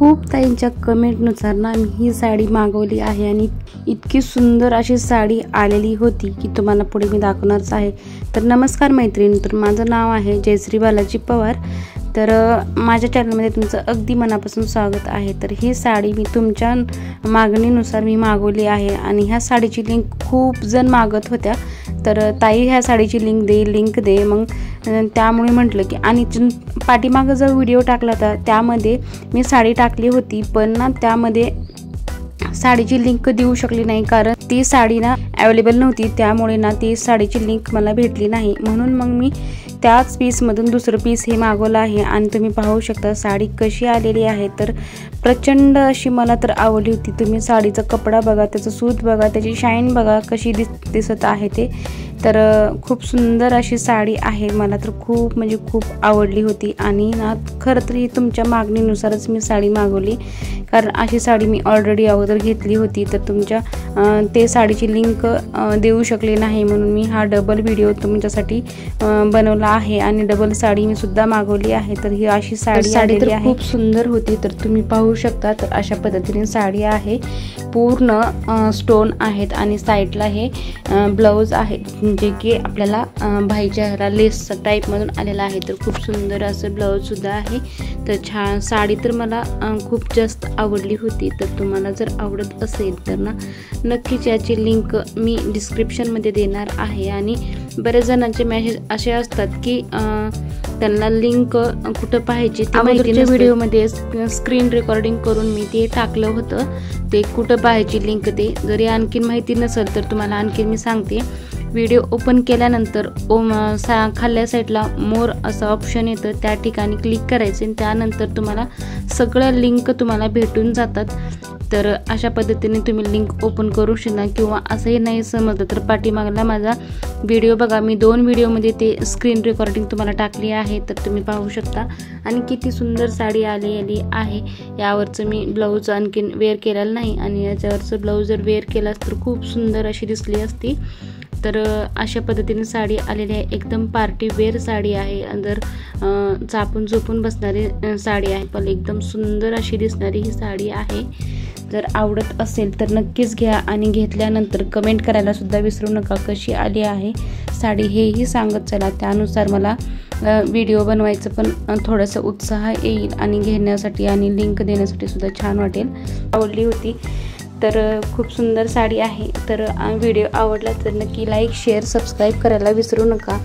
खूप ताईंच्या कमेंटनुसार ना मी ही साडी मागवली आहे आणि इतकी सुंदर अशी साडी आलेली होती की तुम्हाला पुढे मी दाखवणारच आहे। तर नमस्कार मैत्रिणी, तर माझं नाव आहे जयश्री बालाजी पवार। तर माझ्या चॅनलमध्ये तुमचं अगदी मनापासून स्वागत आहे। तर ही साडी मी तुमच्या मागणीनुसार मी मागवली आहे आणि ह्या साडीची लिंक खूप जण मागत होत्या। तर ताई ह्या साडीची लिंक दे मग त्यामुळे म्हटलं की आणि पाठीमागं जो व्हिडिओ टाकला होता त्यामध्ये मी साडी टाकली होती, पण ना त्यामध्ये साडीची लिंक देऊ शकली नाही कारण ती साडी ना अवेलेबल नव्हती, त्यामुळे ना ती साडीची लिंक मला भेटली नाही। म्हणून मग मी त्याच पीसमधून दुसरं पीस हे मागवलं आहे आणि तुम्ही पाहू शकता साडी कशी आलेली आहे। तर प्रचंड अशी मला तर आवडली होती। तुम्ही साडीचा कपडा बघा, त्याचं सूत बघा, त्याची शाईन बघा कशी दिसत आहे ते। तर खूप सुंदर अशी साडी आहे, मला तर खूप म्हणजे खूप आवडली होती आणि ना खरं तर ही तुमच्या मागणीनुसारच मी साडी मागवली, कारण अशी साडी मी ऑलरेडी अगोदर घेतली होती। तर तुमच्या ते साडीची लिंक देऊ शकले नाही म्हणून मी हा डबल व्हिडिओ तुमच्यासाठी बनवला आहे आणि डबल साडी मी सुद्धा मागवली आहे। तर ही अशी साडी आलेली आहे, खूप सुंदर होती। तर तुम्ही पाहू शकता, तर अशा पद्धतीने साडी आहे, पूर्ण स्टोन आहेत आणि साईडला हे ब्लाउज आहे जे की आपल्याला भाईच्या ह्याला लेस टाईपमधून आलेला आहे। तर खूप सुंदर असं ब्लाउज सुद्धा आहे। तर छान साडी तर मला खूप जास्त आवडली होती। तर तुम्हाला जर आवडत असेल तर ना नक्कीच याची लिंक मी डिस्क्रिप्शनमध्ये देणार आहे। आणि बरेच जणांचे मेसेज असे असतात की त्यांना लिंक कुठं पाहिजे ते माहिती नसते। व्हिडिओमध्ये स्क्रीन रेकॉर्डिंग करून मी ते टाकलं होतं, ते कुठं पाहायची लिंक ते जरी आणखीन माहिती नसेल तर तुम्हाला आणखीन मी सांगते। व्हिडिओ ओपन केल्यानंतर खाल्ल्या साईडला मोर असं ऑप्शन येतं, त्या ठिकाणी क्लिक करायचे आणि त्यानंतर तुम्हाला सगळ्या लिंक तुम्हाला भेटून जातात। तर अशा पद्धतीने तुम्ही लिंक ओपन करू शकता, किंवा असंही नाही समजलं तर पाठीमागला माझा व्हिडिओ बघा, मी 2 व्हिडिओमध्ये ते स्क्रीन रेकॉर्डिंग तुम्हाला टाकली आहे, तर तुम्ही पाहू शकता। आणि किती सुंदर साडी आलेली आहे। यावरचं मी ब्लाऊज आणखीन वेअर केलेलं नाही आणि याच्यावरचं ब्लाऊज जर वेअर केला तर खूप सुंदर अशी दिसली असती। तर अशा पद्धतीने साडी आलेली आहे, एकदम पार्टी वेअर साडी आहे, जर चापून झोपून बसणारी साडी आहे, पण एकदम सुंदर अशी दिसणारी ही साडी आहे। जर आवडत असेल तर नक्कीच घ्या आणि घेतल्यानंतर कमेंट करायला सुद्धा विसरू नका कशी आली आहे साडी, हेही सांगत चला, त्यानुसार मला व्हिडिओ बनवायचं पण थोडंसं उत्साह येईल आणि घेण्यासाठी आणि लिंक देण्यासाठी सुद्धा छान वाटेल। आवडली होती तर खूप सुंदर साडी आहे। तर व्हिडिओ आवडला तर नक्की लाईक शेअर सबस्क्राईब करायला विसरू नका।